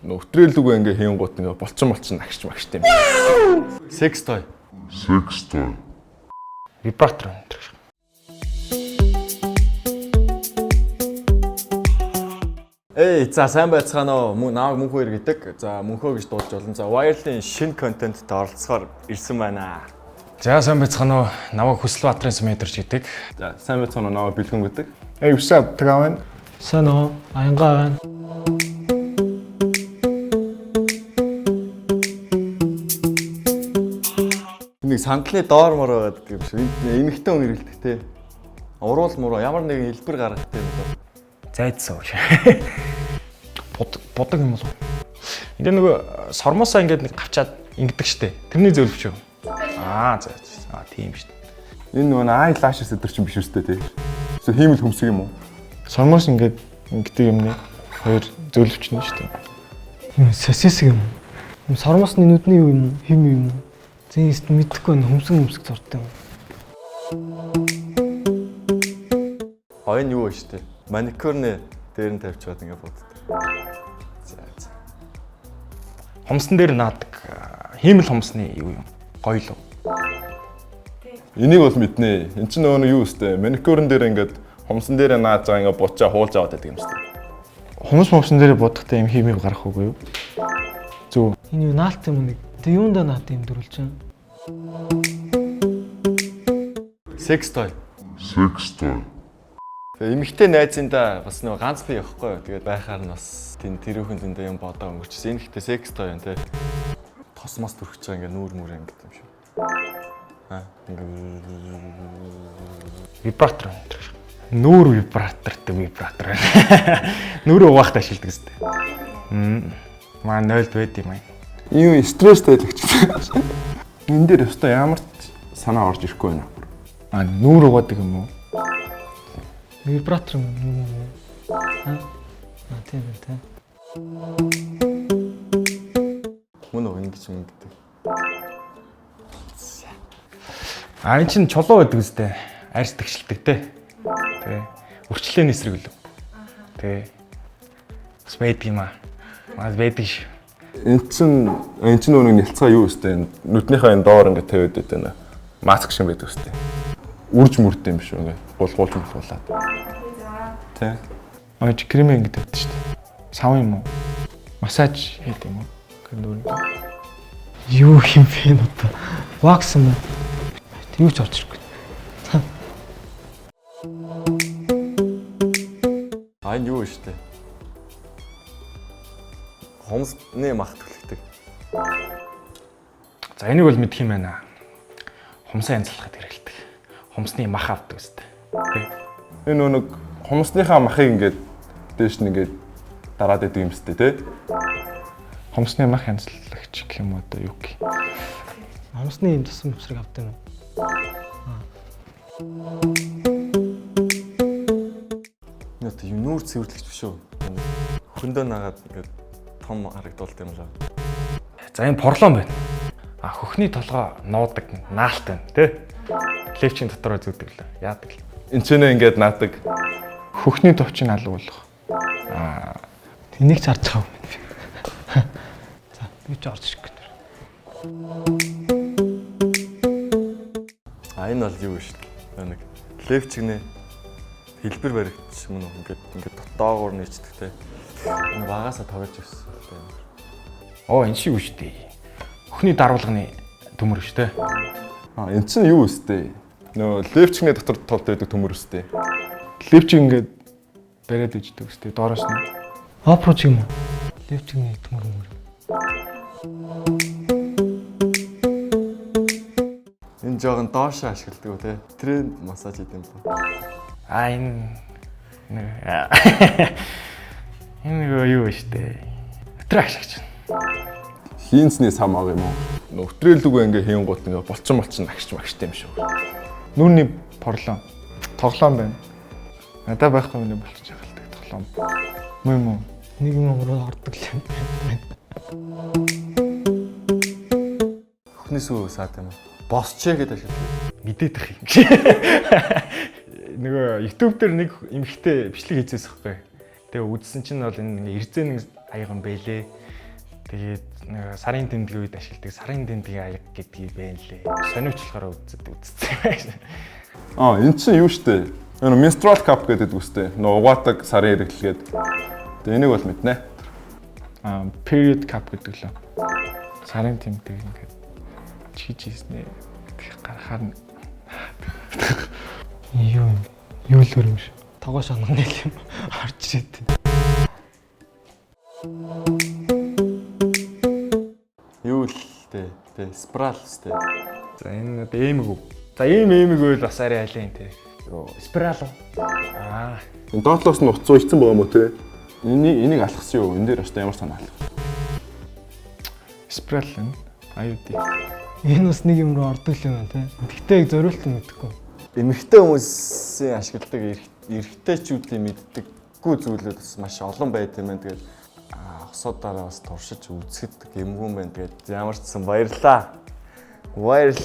Нөтрээлгүй ингээ хийнгуут ингээ болцсон агш магштай юм. Секс той. Вибратор өндөр. За сайн байцгаана уу? Намайг Мөнхөр гэдэг. За Мөнхөө гэж дуулж болно. За Wired-ийн шинэ контентод оролцохоор ирсэн байна. За сайн байцгаана уу? Намайг Хүслбаатарын Сүмэдэрч гэдэг. За сайн байцгаана уу? Намайг Бэлгүн гэдэг. What's up, Траван? Сайн уу? Аянгаа байна. Нэг сандлын доор мор байдаг юм шиг. Эмэгтэй хүн хэрэглэдэг те. Уруул муруу ямар нэгэн хэлбэр гаргадаг юм даа. Зайдсан уу. Бодог юм болов. Ингээ нөгөө сормосоо ингээд нэг гавчаад ингэдэг штэ. Тэрний зөвлөвч юу? За. Тийм штэ. Энэ нөгөө eyelash өдөр чинь биш үстэй те. Эсвэл хиймэл хөмсг юм уу? Сормос ингээд ингэдэг юмны хоёр зөвлөвч нь шүү дээ. Сосисг юм. Сормосны нүдний юу юм уу? Хим юм уу? Зинст мэдэхгүй байна. Хөмсг зурдаг юм. Хоёр нь юу вэ штэ? Маникюрны дээр нь тавьчихад ингээд боддог. За. Хомсон дээр наадаг хиймэл хомсны юу юм? Гоё л. Энийг бол мэднэ. Энд чинь нөгөө юу өстэй? Маникюрн дээр ингээд хомсон дээр нааж байгаа ингээд бутчаа хуулж аваад байдаг юм шүү дээ. Хомсон дээр бодохтой юм хиймээ гарах уугүй юу? Зөв. Энэ юу наалт юм нэг. Тэ юундаа наалт юм дөрвөлж байна. Секс той. Тэгээ эмэгтэй найзында бас нөгөө ганц бий явахгүй юу. Тэгээд байхаар нь бас тэрүүхэн зөндөө юм бодоо өнгөрчсөн. Энэ ихтэй секс той юм те. Тосмос төрөх чаа ингээ нүүр мүр юм гэдэг юм шиг. Вибратор өндөр. Нүүр вибратортэй вибратор байна. Нүрээ угаахтай ашигладаг зү. Маа 0-д байд юм аа. Юу стресстэй л гэж. Энэ дээр өстой ямар ч санаа орж ирэхгүй байна. Нүүр угаадаг юм уу? Вибратор юм. Тийм. Мөн үү ингэж юм гэдэг. Энэ чинь чулуу байдаг үстэй. Арьс тагшилдаг те. Тэгээ. Өрчлөөний эсрэг үлээ. Тэгээ. Бас байдаг юм аа. Маас байдаг ш. Энд чинь нөгөө нэлцгаа юу өстэй? Нүднийхээ энэ доор ингэ тавиад байдаг нэ. Маск шиг байдаг өстэй. Үрж мөрдөө юм шүү ингээ. Гулгуулж муулаад. Тэ. Аач крем ингэ тавьдаг шүү дээ. Сав юм уу? Массаж хийдэг юм уу? Гэнүүр. Юу юм бэ одоо? Вакс юм уу? Юу ч орж ирэхгүй. Энэ юу вэ штэ? Хомсны мах төлөвлөдөг. За энийг бол мэдх юм байна. Хомсоо янзлахад хэрэгэлдэг. Хомсны мах авдаг үстэй. Энэ нэг хомсныхаа махыг ингээд дээш нь ингээд дараад идэг юм сте тий. Хомсны мах янзлагч гэх юм одоо юу гэх. Хомсны юм тусам өсрэг авдаг юм. Яа юу нүүр цэвэрлэгч биш үү? Хөндөө нагаад ингээд том харагдуулт юм лаа. За энэ порлон байна. Хөхний толгой нуудаг наалт байна тий. Левчийн дотороо зүүдэг л. Яадаг л. Энд ч ингээд наадаг. Хөхний товчийг алгуулах. Тэнийг ч харж байгаа юм. За, би ч орж ирэхгүй. Энэ бол юу вэ шүү дээ. Нэг левчгнээ хэлбэр баригдчих юм уу ингээд дотоогоор нийцдэг те. Энэ багаасаа тоглож ирсэн. Энэ шиг үү шүү дээ. Хөхний даруулганы төмөр шүү дээ. Энэ чинь юу өстэй? Нөө левчгнээ дотор толд байдаг төмөр өстэй. Левч ингээд бариад иждэг үстэй доороос нь. Апроч юм уу? Левчний төмөр мөр. Энэ жоохон доошоо ашигладаг үү те. Тренд массаж хийх юм ба. Энэ юу вэ штэ? Тракш гэж. Хийнцний сам аа юм уу? Нөтрээлгүй ингээ хийнгуут ингээ болцсон агш магштай юм шүү. Нүрний порлон. Тоглоом байна. Надад байхгүй юм болчих яхалдаг тоглоом. Мөн үү? Нэг юм ороод ордог юм. Хөхний сүү саад юм уу? Босчээ гэдэг ашигладаг. Мэдээд их юм. Нөгөө YouTube дээр нэг эмэгтэй бичлэг хийжээс хэвгүй. Тэгээ үзсэн чинь бол энэ эрзэн аяг юм бэлээ. Тэгээд нэг сарын тэмдгийн үед ашигладаг сарын тэмдгийн аяг гэдгийг байна лээ. Сониучлахаараа үзсэн. Энэ чинь юу штэ? Энэ menstrual cup гэдэг үстэй. Нөө угаадаг сарын хэрэглгээд. Тэгээ энийг бол мэднэ. Period cup гэдэг лөө. Сарын тэмдэг ингээд чиж хийснэ. Гарахаар Юу л өрөмш. Тогоо шанагны юм харж ирээд. Юу л тээ. Spiral штэ. За энэ эмэг үү. За эмэг үйл бас арай айлын тий. Спирал уу? Энэ доотлоос нь утас уйцсан байгаа мó те. Энийг алхсан юу? Энэ дээр бас ямар санаа алах. spiral нь аюуди. Энэ бас нэг юм руу ордог юм байна те. Тэгтээ зориулт нь мэдэхгүй. Эмэгтэй хүмүүсийн ашигладаг эрэгтэйчүүдийн мэддэггүй зүйлүүд бас маш олон байт юм байна. Тэгээд хосуудаараа бас туршиж үзэхэд эмгүүн байна. Тэгээд ямар ч сан баярлаа. Viral.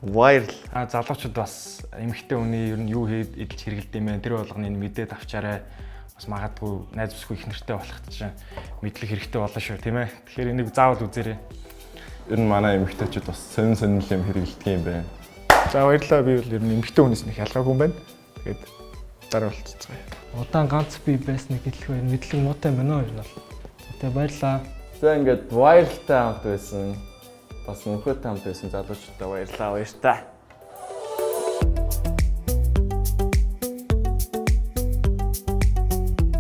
Залуучууд бас эмэгтэй хүний ер нь юу эдэлж хэрэгэлдэм бэ? Тэр болгоныг мэдээд авчаарай. Бас магадгүй найз бүсгүй их нэртэй болох чинь мэдлэг хэрэгтэй болно шүү, тийм ээ. Тэгэхээр энийг заавал үзээрэй. Ер нь манай эмэгтэйчүүд бас сонин юм хэрэгэлдэг юм байна. За баярлалаа. Би бол ер нь эмэгтэй хүнээс нэг ялгаагүй юм байна. Тэгээд дараа болцгоё. Удаан ганц би байсныг хэлэх байх мэдлэг муутай юм байна уу ер нь. Тэгээ баярлаа. За ингээд viral-тай хамт байсан. Бас мөнхөд хамт байсан залуучуудаа баярлаа.